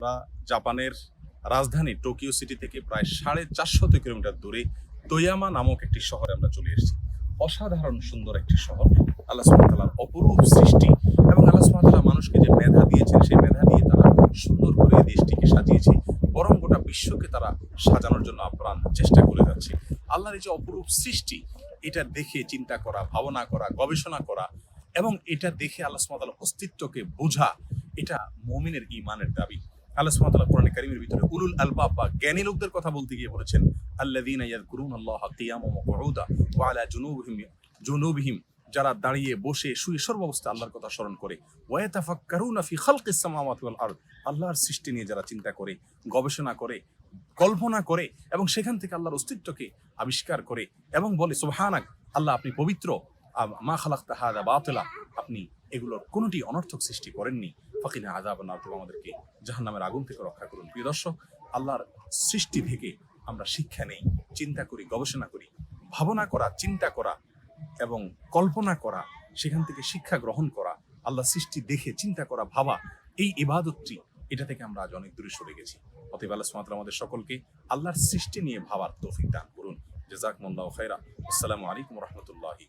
আমরা জাপানের রাজধানী টোকিও সিটি থেকে প্রায় 450 কিলোমিটার দূরে তোয়ামা নামক একটি শহরে আমরা চলে এসেছি। অসাধারণ সুন্দর একটি শহর, আল্লাহ সুবহানাহু ওয়া তাআলার অপরূপ সৃষ্টি এবং আল্লাহ সুবহানাহু ওয়া তাআলা মানুষকে যে মেধা দিয়েছেন সেই মেধা দিয়ে তারা সুন্দর করে এই দেশটিকে সাজিয়েছে, বরং গোটা বিশ্বকে তারা সাজানোর জন্য আপ্রাণ চেষ্টা করে যাচ্ছে। আল্লাহর এই যে অপরূপ সৃষ্টি, এটা দেখে চিন্তা করা, ভাবনা করা, গবেষণা করা এবং এটা দেখে আল্লাহ সুবহানাহু ওয়া তাআলার অস্তিত্বকে বোঝা, এটা মুমিনের ঈমানের দাবি। আল্লাহ সুবহানাহু ওয়া তাআলা কোরআনে কারীমের ভিতরে উলুল আলবাব বা জ্ঞানী লোকদের কথা বলতে গিয়ে বলেছেন, আল্লাযীনা ইয়াযকুরুনাল্লাহা কিয়ামান ওয়া কুউদা ওয়া আলা জুনুবিহিম, যারা দাঁড়িয়ে বসে শুয়ে সর্বাবস্থা আল্লাহর কথা স্মরণ করে, ওয়া ইয়াতাফাক্কারুনা ফি খালকিস সামাওয়াতি ওয়াল আরদ, আল্লাহর সৃষ্টি নিয়ে যারা চিন্তা করে, গবেষণা করে, কল্পনা করে এবং সেখান থেকে আল্লাহর অস্তিত্বকে আবিষ্কার করে এবং বলে সুবহানাক, আল্লাহ আপনি পবিত্র, মা খালাকতা হাযা বাতিলা, আপনি এগুলোর কোনোটি অনর্থক সৃষ্টি করেননি, ফাকিনা আযাবান নার, আমাদেরকে জাহান্নামের আগুন থেকে রক্ষা করুন। প্রিয় দর্শক, আল্লাহর সৃষ্টি থেকে আমরা শিক্ষা নেই, চিন্তা করি, গবেষণা করি, ভাবনা করা, চিন্তা করা এবং কল্পনা করা, সেখান থেকে শিক্ষা গ্রহণ করা, আল্লাহ সৃষ্টি দেখে চিন্তা করা, ভাবা, এই ইবাদতটি, এটা থেকে আমরা আজ অনেক দূরে সরে গেছি। অতএব আল্লাহ সুবহানাহু ওয়া তাআলা আমাদের সকলকে আল্লাহর সৃষ্টি নিয়ে ভাবার তৌফিক দান করুন। জাযাকুমুল্লাহু খাইরা। আসসালামু আলাইকুম ওয়া রাহমাতুল্লাহি